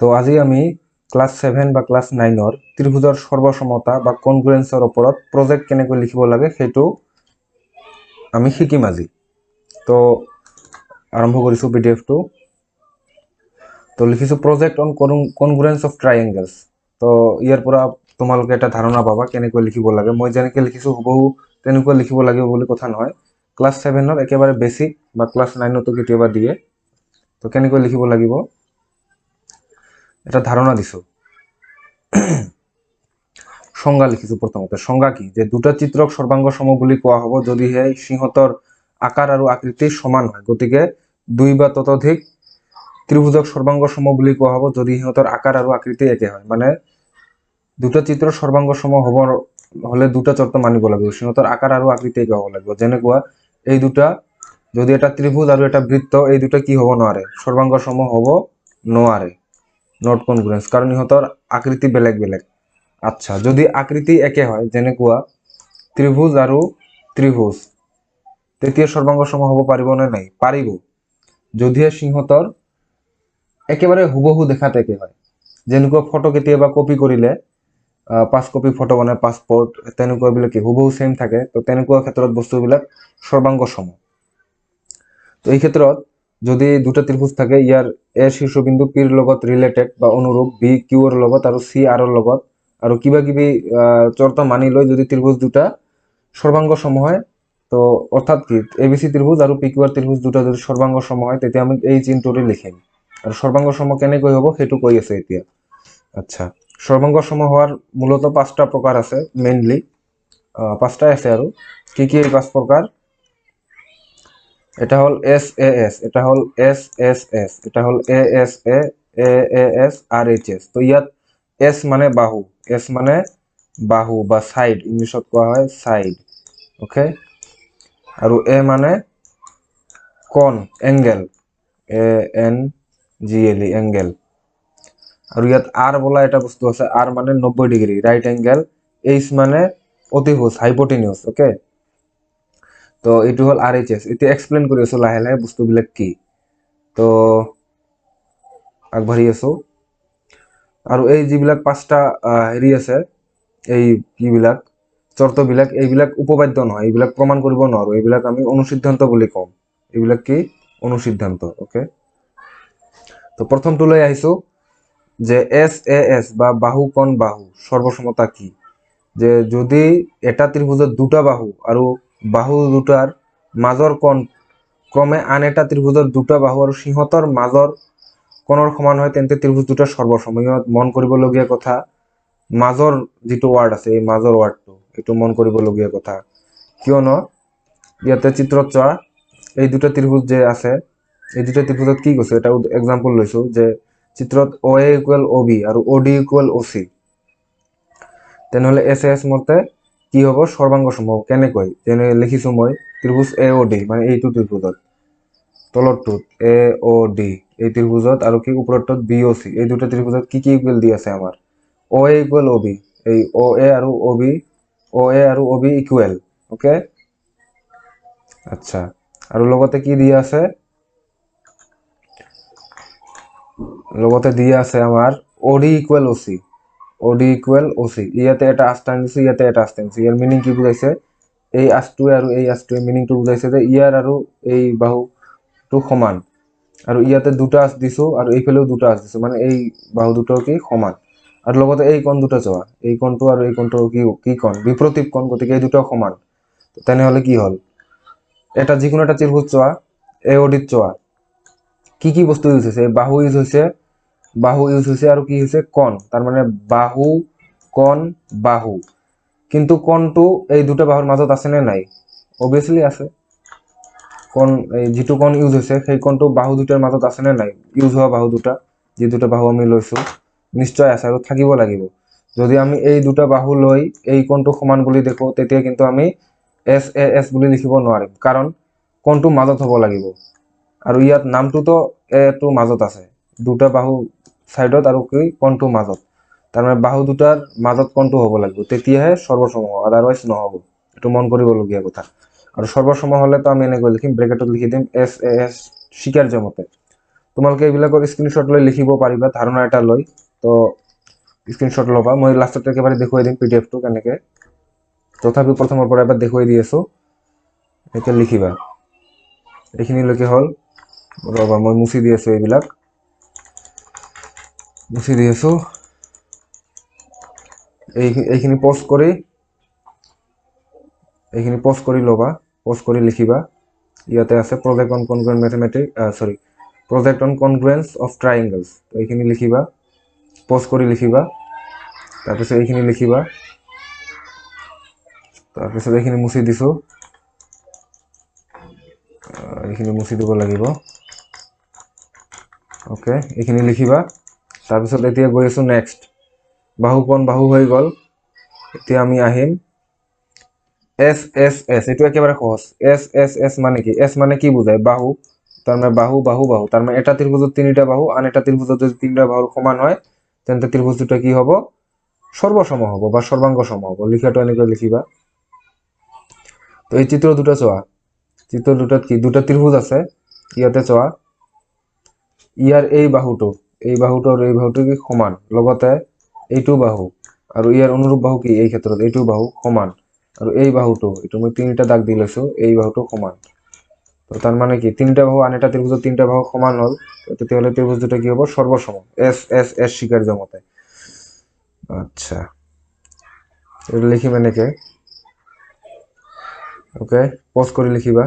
তো আজি আমি ক্লাস 7 বা ক্লাস 9 ত্ৰিভুজৰ সৰ্বসমতা বা কনগ্ৰুৱেন্সৰ ওপৰত প্ৰজেক্ট কেনেকৈ লিখিব লাগে সেইটো আমি শিকিম আজি। তো আৰম্ভ কৰিছো পিডিএফটো। তো লিখিছো প্ৰজেক্ট অন কনগ্ৰুৱেন্স অফ ট্ৰাইএংগলছ। তো ইয়াৰ পৰা তোমালোকে এটা ধাৰণা পাবা কেনেকৈ লিখিব লাগে। মই যেনেকৈ লিখিছো হুবহু তেনেকৈ লিখিব লাগিব বুলি কথা নহয়। ক্লাস 7 একেবাৰে বেসিক বা ক্লাস 9 তো কেতিয়াবা দিয়ে। তো কেনেকৈ লিখিব লাগিব এটা ধাৰণা দিছো। সংজ্ঞা লিখিছো প্ৰথমতে। সংজ্ঞা কি? যে দুটা চিত্ৰক সৰ্বাংগ সম বুলি কোৱা হ'ব যদিহে সিহঁতৰ আকাৰ আৰু আকৃতি সমান হয়। গতিকে দুই বা ততোধিক ত্ৰিভুজক সৰ্বাঙ্গ সম বুলি কোৱা হ'ব যদি সিহঁতৰ আকাৰ আৰু আকৃতি একে হয়। মানে দুটা চিত্ৰ সৰ্বাঙ্গ সম হ'ব হলে দুটা চৰ্ত মানিব লাগিব। সিহঁতৰ আকাৰ আৰু আকৃতি একে হ'ব লাগিব। যেনেকুৱা এই দুটা যদি এটা ত্ৰিভুজ আৰু এটা বৃত্ত, এই দুটা কি হ'ব নোৱাৰে? সৰ্বাঙ্গ সম হ'ব নোৱাৰে, নট কনগ্ৰুৱেন্স, কাৰণ ইহঁতৰ আকৃতি বেলেগ বেলেগ। আচ্ছা, যদি আকৃতি একে হয় যেনেকুৱা ত্ৰিভুজ আৰু ত্ৰিভুজ, তেতিয়া সৰ্বাঙ্গ সম হ'ব পাৰিব নে নাই? পাৰিব, যদিহে সিহঁতৰ একেবাৰে হুবহু দেখাত একে হয়। যেনেকুৱা ফটো কেতিয়াবা কপি কৰিলে 5 কপি ফটো বনায় পাছপোৰ্ট, তেনেকুৱা বিলাক হুবহু সেম থাকে। তো তেনেকুৱা ক্ষেত্ৰত বস্তুবিলাক সৰ্বাঙ্গ সম। তো এই ক্ষেত্ৰত যদি দুটা ত্ৰিভুজ থাকে, ইয়াৰ এ শীৰ্ষবিন্দু পিৰ লগত ৰিলেটেড বা অনুৰূপ, বি কিউৰ লগত আৰু সি আৰৰ লগত, আৰু কিবা কিবি চৰ্ত মানি লৈ যদি ত্ৰিভুজ দুটা সৰ্বাঙ্গ সম হয়, তো অর্থাৎ কি এবিসি ত্রিভুজ আর পি কিউ আর ত্রিভুজ দুটা যদি সর্বাঙ্গ সম হয়, তেতিয়া আমি এই চিহ্নটি লিখিম। আর সর্বাঙ্গ সম কেনেকৈ হ'ব সেইটো কৈ আছে এতিয়া। আচ্ছা, সর্বাঙ্গ সম হওয়ার মূলত 5টা প্রকার আছে। মেইনলি 5টাই আছে। আৰু কি কি এই 5 প্রকার? এটা হল এস এ এস, এটা হল এস এস এস, এটা হল A S A, A S are H এস। তো ইয়াত এস মানে বাহু, এস মানে বাহু বা সাইড, ইংলিশত কোৱা হয় সাইড। ওকে, আৰু এ মানে কোণ, angle, A N G L E, angle. আৰু ইয়াত আৰ বোলা এটা বস্তু আছে, আৰ মানে 90 ডিগ্ৰী, ৰাইট এংগেল। এইচ মানে অতিভুজ, হাইপোটেনিউজ। ওকে, তো এইটো হল আৰ এইচ এস। এতিয়া এক্সপ্লেইন কৰি আছো লাহে লাহে বস্তুবিলাক কি। তো আগবাঢ়ি আছো। আৰু এই যিবিলাক 5টা হেৰি আছে, এই কিবিলাক চৰ্তবিলাক, এইবিলাক উপবাদ্য নহয়, এইবিলাক প্ৰমাণ কৰিব নোৱাৰো। এইবিলাক আমি অনুসিদ্ধান্ত বুলি কওঁ। এইবিলাক কি? অনুসিদ্ধান্ত। ওকে, তো প্ৰথমটো লৈ আহিছো যে এস এ এস বা বাহু কোণ বাহু সর্বসমতা কি? যে যদি এটা ত্রিভুজত দুটা বাহু আৰু বাহু দুটাৰ মাজৰ কোণ ক্ৰমে আন এটা ত্ৰিভুজৰ দুটা বাহু আৰু সিহঁতৰ মাজৰ কোণৰ সমান হয়, তেন্তে ত্ৰিভুজ দুটাৰ সৰ্বসম। ইয়াত মন কৰিবলগীয়া কথা, মাজৰ যিটো ৱাৰ্ড আছে, এই মাজৰ ৱাৰ্ডটো, এইটো মন কৰিবলগীয়া কথা। কিয়নো ইয়াতে চিত্ৰত চোৱা, এই দুটা ত্ৰিভুজ যে আছে, এই দুটা ত্ৰিভুজত কি কৈছে এটা এক্সাম্পল লৈছো। যে চিত্ৰত অ এ ইকুৱেল অ বি আৰু অ ডি ইকুৱেল অ চি, তেনেহলে এছ এছ মতে কি হ'ব? সৰ্বাঙ্গ সম হ'ব। কেনেকৈ? যেনে লিখিছো মই, ত্ৰিভুজ এ অ ডি, মানে এইটো ত্ৰিভুজত তলৰটোত এ অ ডি, এই ত্ৰিভুজত আৰু কি ওপৰটোত বি অ চি, এই দুটা ত্ৰিভুজত কি কি ইকুৱেল দি আছে আমাৰ? অ এ ইকুৱেল অ বি, এই অ এ আৰু অ বি, অ এ আৰু অ বি ইকুৱেল। ওকে, আচ্ছা, আৰু লগতে কি দিয়া আছে? লগতে দিয়া আছে আমাৰ অডি ইকুৱেল অচি, অডি ইকুৱেল অচি। ইয়াতে এটা আস্তান দিছে, ইয়াতে এটা আস্তান দিছে। ইয়াৰ মিনিং কি বুজাইছে? এই আচটোৱে আৰু এই আচটোৱে মিনিংটো বুজাইছে যে ইয়াৰ আৰু এই বাহুটো সমান। আৰু ইয়াতে দুটা আচ দিছো আৰু এইফালেও দুটা আচ দিছো, মানে এই বাহু দুটো কি সমান। আৰু লগতে এই কোণ দুটা চোৱা, এই কোণটো আৰু এই কোণটো কি কোণ? বিপৰীত কোণ। গতিকে এই দুটো সমান। তেনেহলে কি হল? এটা যিকোনো এটা ত্রিভুজ চোৱা, এ অ ডিত চোৱা, কি কি বস্তু ইউজ হৈছে? বাহু ইউজ হৈছে, বাহু ইউজ হৈছে, আৰু কি হৈছে? কোণ। তাৰ মানে বাহু কোণ বাহু। কিন্তু কোণটো এই দুটা বাহুৰ মাজত আছে নে নাই? অবভিয়াসলি আছে। কোণ, এই যিটো কোণ ইউজ হৈছে সেই কোণটো বাহু দুটাৰ মাজত আছে নে নাই? ইউজ হোৱা বাহু দুটা, যি দুটা বাহু আমি লৈছো, নিশ্চয় আছে আৰু থাকিব লাগিব। যদি আমি এই দুটা বাহু লৈ এই কোণটো সমান বুলি দেখো, তেতিয়া কিন্তু আমি এস এ এস বুলি লিখিব নোৱাৰিম, কাৰণ কোণটো মাজত হ'ব লাগিব। আৰু ইয়াত নামটোতো এটো মাজত আছে, দুটা বাহু সাইডত আৰু কি কোণটো মাজত। তাৰমানে বাহু দুটাৰ মাজত কোণটো হ'ব লাগিব, তেতিয়াহে সৰ্বসম হ'ব, আদাৰৱাইজ নহ'ব। এইটো মন কৰিবলগীয়া কথা। আৰু সৰ্বসম হলে তো আমি এনেকৈ লিখিম, ব্ৰেকেটত লিখি দিম এস এ এস স্বীকাৰ্য মতে। তোমালোকে এইবিলাকৰ স্ক্ৰীনশ্বট লৈ লিখিব পাৰিবা ধাৰণা এটা লৈ। তো স্ক্ৰীনশ্বট ল'বা, মই লাষ্টত একেবাৰে দেখুৱাই দিম পিডিএফটো কেনেকৈ। তথাপি প্ৰথমৰ পৰা এবাৰ দেখুৱাই দি আছোঁ, এতিয়া লিখিবা। এইখিনিলৈকে হ'ল, ৰ'বা মই মুছি দি আছোঁ, এইবিলাক মুছি দি আছোঁ। এইখিনি পষ্ট কৰি ল'বা, পষ্ট কৰি লিখিবা। ইয়াতে আছে project on congruent project on congruence of triangles. এইখিনি লিখিবা, পষ্ট কৰি লিখিবা। তাৰপিছত এইখিনি লিখিবা, তাৰপিছত এইখিনি মুছি দিছোঁ, এইখিনি মুছি দিব লাগিব। অ'কে, এইখিনি লিখিবা। তাৰপিছত এতিয়া গৈ আছোঁ নেক্সট, বাহু কোণ বাহু হৈ গ'ল। এতিয়া আমি আহিম এছ এছ এছ, এইটো একেবাৰে সহজ। এছ এছ এছ মানে কি? এছ মানে কি বুজায়? বাহু। তাৰমানে বাহু বাহু বাহু, তাৰমানে এটা ত্ৰিভুজত তিনিটা বাহু, আন এটা ত্ৰিভুজত যদি তিনিটা বাহুৰ সমান হয় তেন্তে ত্ৰিভুজ দুটা কি হ'ব? সৰ্বসম হ'ব বা সৰ্বাংগসম হ'ব। লিখাটো এনেকৈ লিখিবা। তো এই চিত্ৰ দুটা চোৱা, চিত্ৰ দুটাত কি দুটা ত্ৰিভুজ আছে। ইয়াতে চোৱা, ইয়াৰ এই বাহুটো আৰু এই বাহুটো কি সমান, লগতে এইটো বাহু আৰু ইয়াৰ অনুৰূপ বাহু কি? এই ক্ষেত্ৰত এইটো বাহু সমান, আৰু এই বাহুটো, এইটো মই তিনিটা দাগ দি লৈছোঁ, এই বাহুটো সমান। তো তাৰ মানে কি তিনিটা বাহু আন এটা ত্ৰিভুজত তিনিটা বাহু সমান হ'ল, তেতিয়াহ'লে ত্ৰিভুজ দুটা কি হ'ব? সৰ্বসম। এছ এছ এছ স্বীকাৰ্য মতে। আচ্ছা, এইটো লিখিম এনেকে। অ'কে, পজ কৰি লিখিবা,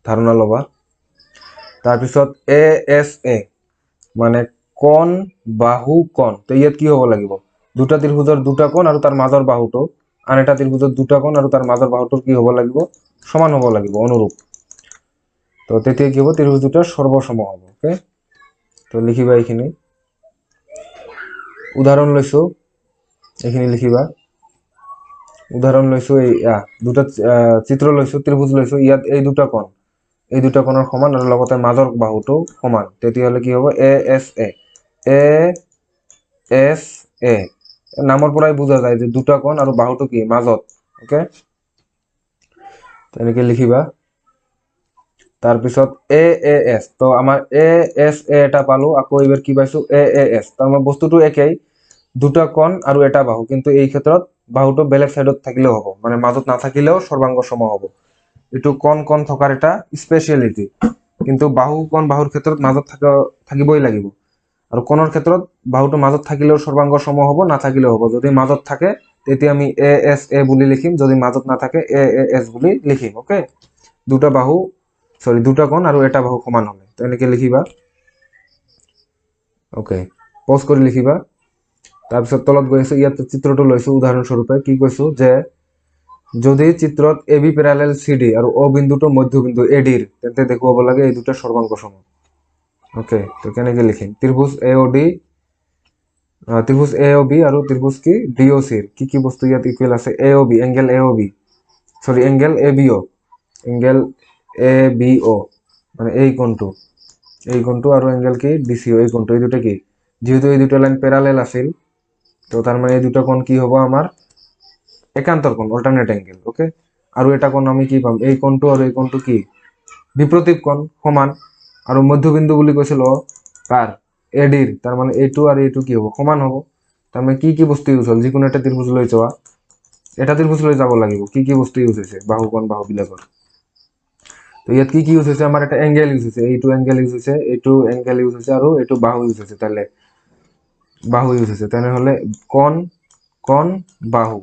ধাৰণা ল'বা। তাৰপিছত এ এছ এ মানে কোণ বাহু কোণ। তো ইয়াত কি হ'ব লাগিব? দুটা ত্ৰিভুজৰ দুটা কোণ আৰু তাৰ মাজৰ বাহুটো আন এটা ত্ৰিভুজৰ দুটা কোণ আৰু তাৰ মাজৰ বাহুটোৰ কি হ'ব লাগিব? সমান হ'ব লাগিব, অনুৰূপ। তো তেতিয়া কি হ'ব? ত্ৰিভুজ দুটা সৰ্বসম হ'ব। অ'কে, তো লিখিবা এইখিনি। উদাহৰণ লৈছোঁ, এইখিনি লিখিবা। উদাহৰণ লৈছোঁ, এই দুটা চিত্ৰ লৈছোঁ, ত্ৰিভুজ লৈছোঁ। ইয়াত এই দুটা কোণৰ সমান আৰু লগতে মাজৰ বাহুটো সমান। তেতিয়াহ'লে কি হ'ব? এ এছ এ। এ এছ এ নামৰ পৰাই বুজা যায় যে দুটা কোণ আৰু বাহুটো কি মাজত। অ'কে, তেনেকৈ লিখিবা। তাৰপিছত এ এ এছ, তো আমাৰ এ এছ এ এটা পালোঁ, আকৌ এইবাৰ কি পাইছোঁ? এ এ এছ। তাৰমানে বস্তুটো একেই, দুটা কোণ আৰু এটা বাহু, কিন্তু এই ক্ষেত্ৰত বাহুটো বেলেগ সাইডত থাকিলেও হ'ব, মানে মাজত নাথাকিলেও সৰ্বাংগসম হ'ব। এইটো কোণ কোণ থকাৰ এটা স্পেচিয়েলিটি। কিন্তু বাহু কোণ বাহুৰ ক্ষেত্ৰত মাজত থাকিবই লাগিব। আৰু কোণৰ ক্ষেত্ৰত বাহুটো মাজত থাকিলেও সৰ্বাংগসম হ'ব, নাথাকিলেও হ'ব। যদি মাজত থাকে তেতিয়া আমি এ এছ এ বুলি লিখিম, যদি মাজত নাথাকে এ এ এছ বুলি লিখিম। অ'কে, দুটা কোণ আৰু এটা বাহু সমান হ'লে তেনেকৈ লিখিবা। অ'কে, পজ কৰি লিখিবা। তাৰপিছত তলত গৈ আছোঁ, ইয়াত চিত্ৰটো লৈছোঁ উদাহৰণস্বৰূপে। কি কৈছোঁ? যে যদি চিত্ৰত A B parallel C D আৰু অ বিন্দুটো মধ্যবিন্দু এ ডিৰ, তেন্তে দেখুৱাব লাগে এই দুটা সৰ্বাংগসম। অ'কে, তো কেনেকৈ লিখিম? ত্ৰিভুজ এ অ ডি, ত্ৰিভুজ এ অ বি আৰু ত্ৰিভুজ কি ডি অ চিৰ কি বস্তু ইয়াত ইকুৱেল আছে? A O B, angle A O B, angle A B O, angle A B O মানে এই কোণটো আৰু এংগেল কি ডি চি অ, এই কোণটো, এই দুটা কি, যেহেতু এই দুটা লাইন প্যারালাল আছিল, তো তার মানে এই দুটো কোণ কি হ'ব? আমার একান্তর কোণ, অল্টারনেট এঙ্গেল। ওকে, আৰু এটা কোণ আমি কি পাম? এই কোণটো আৰু এই কোণটো কি বিপ্ৰতীপ কোণ, সমান। আৰু মধ্যবিন্দু বুলি কৈছিল কাৰ? এডিৰ, তাৰ মানে এইটো আৰু এইটো কি হ'ব? সমান হ'ব। তাৰমানে কি বস্তু ইউজ হ'ল? যিকোনো এটা ত্ৰিভুজ লৈ যোৱা, এটা ত্ৰিভুজ লৈ যাব লাগিব। কি বস্তু ইউজ হৈছে বাহু কোণ বাহু বিলাকৰ? তো ইয়াত কি ইউজ হৈছে? আমাৰ এটা এংগেল ইউজ হৈছে, এইটো এংগেল ইউজ হৈছে, এইটো এংগেল ইউজ হৈছে, আৰু এইটো বাহু ইউজ হৈছে। তাহলে বাহু ইউজ হৈছে, তেনেহ'লে কোণ কোণ বাহু।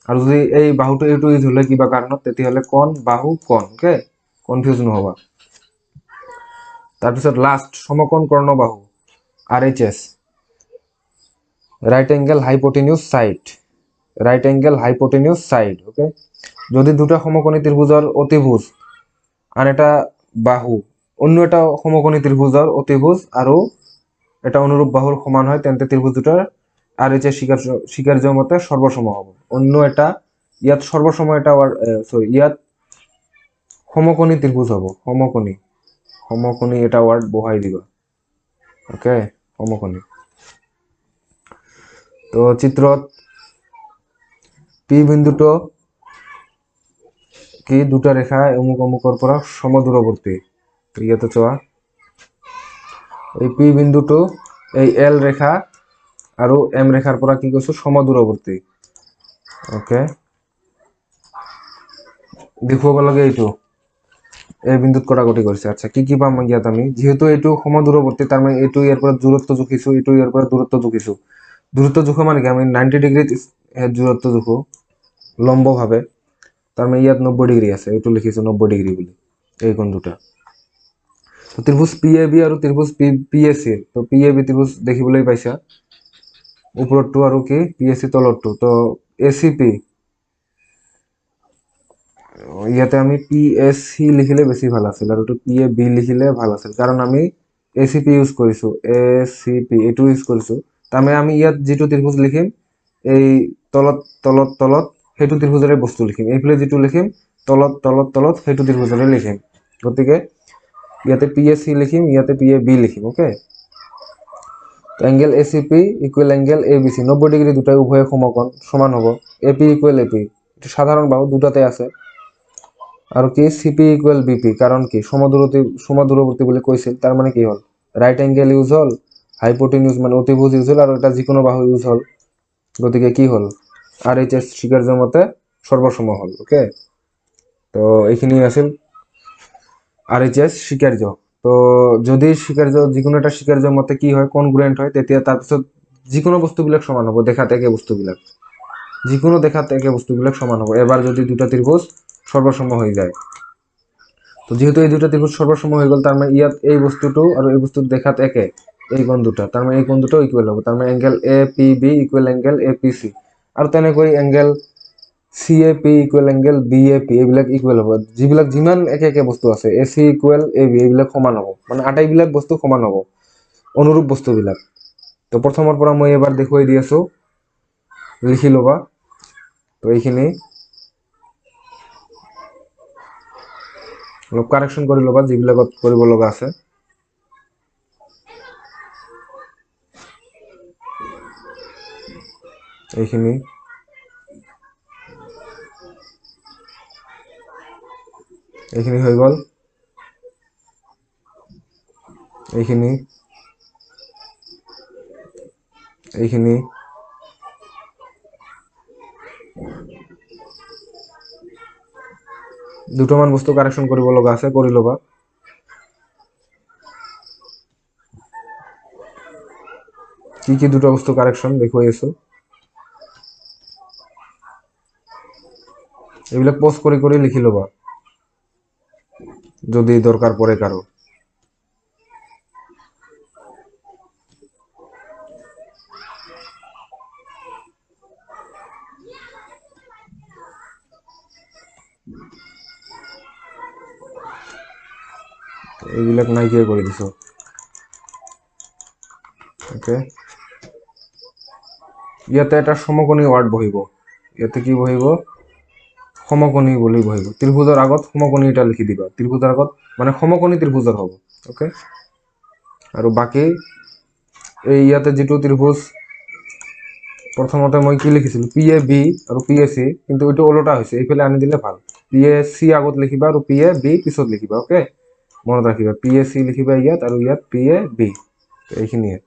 আৰু যদি এই বাহুটো এইটো ইউজ হ'লে কিবা কাৰণত, তেতিয়াহ'লে কোণ বাহু কোণ। ওকে, কনফিউজ নহ'বা। তাৰপিছত লাষ্ট সমকোণ কৰ্ণ বাহু, R H S, right angle হাইপোটেনিউজ side, right angle হাইপোটেনিউজ side. Okay, যদি দুটা সমকোণী ত্ৰিভুজৰ অতিভুজ আন এটা বাহু অন্য এটা সমকোণী ত্ৰিভুজৰ অতিভুজ আৰু এটা অনুৰূপ বাহুৰ সমান হয়, তেন্তে ত্ৰিভুজ দুটাৰ আর এইচ এস স্বীকার্য মতে সর্বসম হ'ব। অন্য এটা ইয়াত সর্বসম এটা ইয়াত সমকোণী ত্রিভুজ হ'ব, সমকোণী এটা ওয়ার্ড বহাই দিবা। ওকে, সমকোণী। তো চিত্ৰত পি বিন্দুটো কি দুটা ৰেখা অমুক অমুকৰ পৰা সমদূৰৱৰ্তী। ইয়াতে চোৱা, এই পি বিন্দুটো এই এল ৰেখা আৰু এম ৰেখাৰ পৰা কি কৈছো সমদূৰৱৰ্তী। ওকে, দেখুৱাব লাগে এইটো এই বিন্দুত কটাকটি কৰিছে। আচ্ছা, কি পাম ইয়াত আমি? যেহেতু এইটো সমদূৰৱৰ্তী, তাৰ মানে এইটো ইয়াৰ পৰা দূৰত্ব জুখিছো, এইটো ইয়াৰ পৰা দূৰত্ব জুখিছো। দূৰত্ব জোখা মানে কি? আমি 90 ডিগ্ৰীত দূৰত্ব জোখো লম্বভাৱে, তাৰ মানে ইয়াত 90 ডিগ্ৰী আছে, এইটো লিখিছো 90 ডিগ্ৰী বুলি, এই কোণ দুটা। তো ত্ৰিভুজ পি এ বি আৰু ত্ৰিভুজ পি এ চি। তো পি এ বি ত্ৰিভুজ দেখিবলৈ পাইছা, ওপৰতো আৰু কি পি এ চি তলৰটো। তো এ চি পি, ইয়াতে আমি পি এছ চি লিখিলে বেছি ভাল আছিল, আৰু এইটো পি এ বি লিখিলে ভাল আছিল, কাৰণ আমি এ চি পি ইউজ কৰিছো, এ চি পি এইটো ইউজ কৰিছো। তাৰমানে আমি ইয়াত যিটো ত্ৰিভুজ লিখিম, এই তলত তলত তলত সেইটো ত্ৰিভুজৰে বস্তু লিখিম, এইফালে যিটো লিখিম তলত তলত তলত সেইটো ত্ৰিভুজৰে লিখিম। গতিকে ইয়াতে পি এ চি লিখিম, ইয়াতে পি এ বি লিখিম। Okay, angle A C P equal angle A B C, 90 degree দুটাই উভয় সমকোণ সমান হ'ব। A P equal A P, এইটো সাধাৰণ বাহু দুটাতে আছে। আৰু কি C P equal B P, কাৰণ কি সমদূৰৱৰ্তী বুলি কৈছিল, তাৰ মানে কি হ'ল ৰাইট এংগেল ইউজ হ'ল, হাইপোটেনিউজ মানে অতিভুজ ইউজ হ'ল, আৰু এটা যিকোনো বাহু ইউজ হ'ল। গতিকে কি হ'ল আৰ এইচ এছ স্বীকাৰ্য মতে সৰ্বসম হ'ল। ওকে, তো এইখিনি আছিল আৰ এইচ এছ স্বীকাৰ্য। তো যদি স্বীকাৰ্য যিকোনো এটা স্বীকাৰ্য মতে কি হয় কনগ্ৰুৱেণ্ট হয়, তেতিয়া তাৰপিছত যিকোনো বস্তুবিলাক সমান হ'ব, দেখাত একে বস্তুবিলাক, যিকোনো দেখাত একে বস্তুবিলাক সমান হ'ব এবাৰ যদি দুটা ত্ৰিভুজ সৰ্বসম হৈ যায়। তো যেহেতু এই দুটা ত্রিভুজ সর্বসম হয়ে গেল, তার মানে ইয়াত এই বস্তুটো আর এই বস্তুর দেখাত একে, এই কোণ দুটা, তার মানে এই কোণ দুটো ইকুৱেল হ'ব। তাৰ মানে angle A P B equal angle A P C, আৰু তেনেকৈ angle C A P equal angle B A P, এইবিলাক ইকুৱেল হ'ব। যিবিলাক যিমান একে একে বস্তু আছে, A C equal A B, এইবিলাক সমান হ'ব, মানে আটাইবিলাক বস্তু সমান হ'ব, অনুৰূপ বস্তুবিলাক। তো প্ৰথমৰ পৰা মই এবাৰ দেখুৱাই দি আছো, লিখি ল'বা। তো এইখিনি অলপ কাৰেকশ্যন কৰি ল'বা যিবিলাকত কৰিব লগা আছে। এইখিনি এইখিনি হৈ গ'ল, এইখিনি এইখিনি দুটামান বস্তু কাৰেকশ্যন কৰিব লগা আছে, কৰি ল'বা। কি দুটা বস্তু কাৰেকশ্যন দেখুৱাই আছো, এইবিলাক পজ কৰি কৰি লিখি ল'বা যদি দৰকাৰ পৰে কাৰো। এইবিলাক নাইকিয়া কৰি দিছো। ওকে, ইয়াতে এটা সমকোণী ৱাৰ্ড বহিব, ইয়াতে কি বহিব সমকোণী বুলি বহিব। ত্ৰিভুজৰ আগত সমকোণী এটা লিখি দিবা, ত্ৰিভুজৰ আগত মানে সমকোণী ত্ৰিভুজৰ হ'ব। ওকে, আৰু বাকী এই ইয়াতে যিটো ত্ৰিভুজ প্ৰথমতে মই কি লিখিছিলো পি এ বি আৰু পি এ চি, কিন্তু এইটো ওলোটা হৈছে, এইফালে আনি দিলে ভাল। পি এ চি আগত লিখিবা আৰু পি এ বি পিছত লিখিবা। ওকে, মনত ৰাখিবা, পি এ চি লিখিবা ইয়াত আৰু ইয়াত পি এ বি, এইখিনিয়ে।